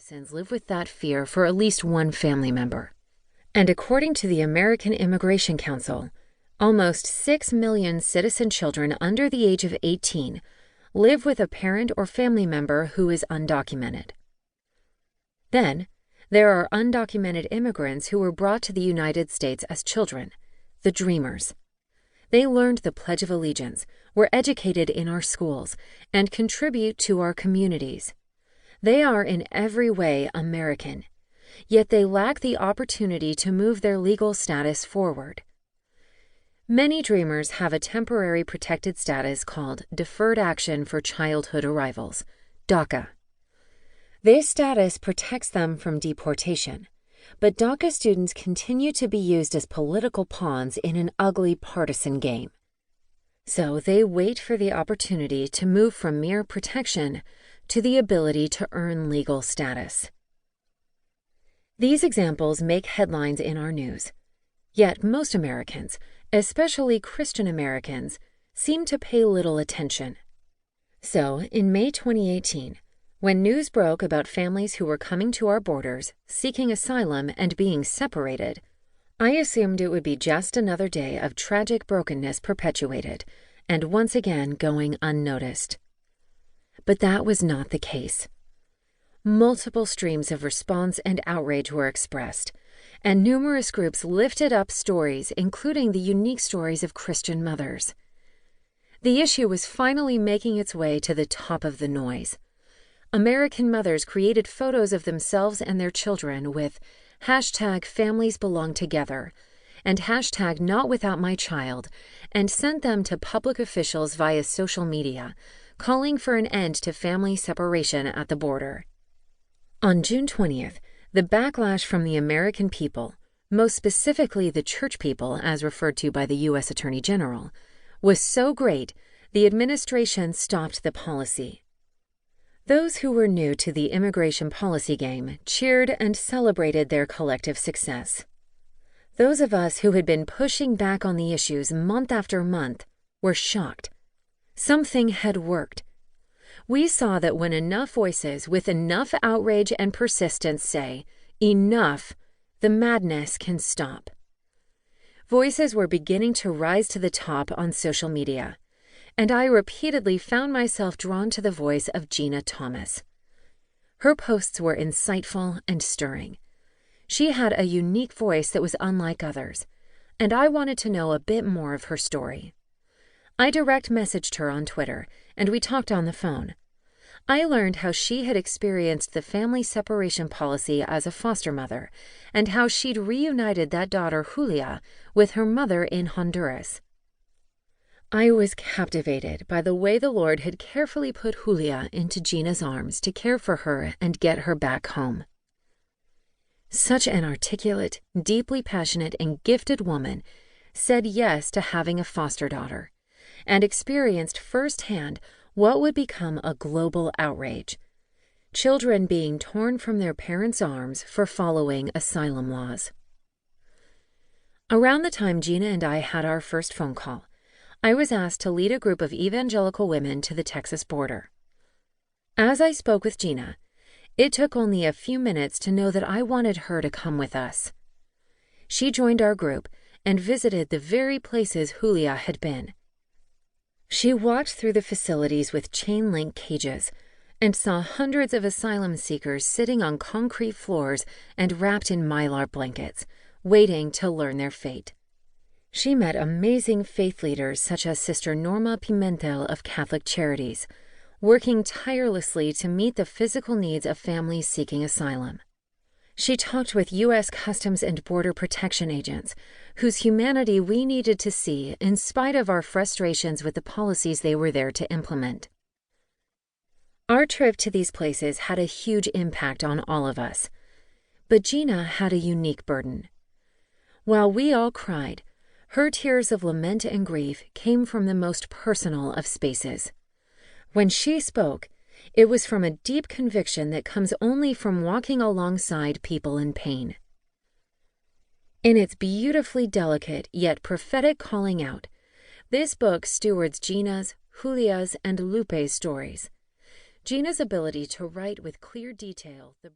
citizens live with that fear for at least one family member. And according to the American Immigration Council, almost 6 million citizen children under the age of 18 live with a parent or family member who is undocumented. Then, there are undocumented immigrants who were brought to the United States as children, the dreamers. They learned the Pledge of Allegiance, were educated in our schools, and contribute to our communities. They are in every way American, yet they lack the opportunity to move their legal status forward. Many dreamers have a temporary protected status called Deferred Action for Childhood Arrivals, DACA. This status protects them from deportation, but DACA students continue to be used as political pawns in an ugly partisan game. So they wait for the opportunity to move from mere protection to the ability to earn legal status. These examples make headlines in our news, yet most Americans, especially Christian Americans, seem to pay little attention. So, in May 2018, when news broke about families who were coming to our borders, seeking asylum and being separated, I assumed it would be just another day of tragic brokenness perpetuated, and once again going unnoticed. But that was not the case. Multiple streams of response and outrage were expressed, and numerous groups lifted up stories, including the unique stories of Christian mothers. The issue was finally making its way to the top of the noise. American mothers created photos of themselves and their children with #FamiliesBelongTogether and #NotWithoutMyChild and sent them to public officials via social media, calling for an end to family separation at the border. On June 20th, the backlash from the American people, most specifically the church people as referred to by the U.S. Attorney General, was so great the administration stopped the policy. Those who were new to the immigration policy game cheered and celebrated their collective success. Those of us who had been pushing back on the issues month after month were shocked. Something had worked. We saw that when enough voices with enough outrage and persistence say, "Enough," the madness can stop. Voices were beginning to rise to the top on social media, and I repeatedly found myself drawn to the voice of Gena Thomas. Her posts were insightful and stirring. She had a unique voice that was unlike others, and I wanted to know a bit more of her story. I direct messaged her on Twitter, and we talked on the phone. I learned how she had experienced the family separation policy as a foster mother, and how she'd reunited that daughter, Julia, with her mother in Honduras. I was captivated by the way the Lord had carefully put Julia into Gena's arms to care for her and get her back home. Such an articulate, deeply passionate, and gifted woman said yes to having a foster daughter, and experienced firsthand what would become a global outrage: children being torn from their parents' arms for following asylum laws. Around the time Gena and I had our first phone call, I was asked to lead a group of evangelical women to the Texas border. As I spoke with Gena, it took only a few minutes to know that I wanted her to come with us. She joined our group and visited the very places Julia had been. She walked through the facilities with chain-link cages and saw hundreds of asylum seekers sitting on concrete floors and wrapped in mylar blankets, waiting to learn their fate. She met amazing faith leaders such as Sister Norma Pimentel of Catholic Charities, working tirelessly to meet the physical needs of families seeking asylum. She talked with U.S. Customs and Border Protection agents, whose humanity we needed to see in spite of our frustrations with the policies they were there to implement. Our trip to these places had a huge impact on all of us, but Gena had a unique burden. While we all cried, her tears of lament and grief came from the most personal of spaces. When she spoke, it was from a deep conviction that comes only from walking alongside people in pain. In its beautifully delicate yet prophetic calling out, this book stewards Gena's, Julia's, and Lupe's stories. Gena's ability to write with clear detail the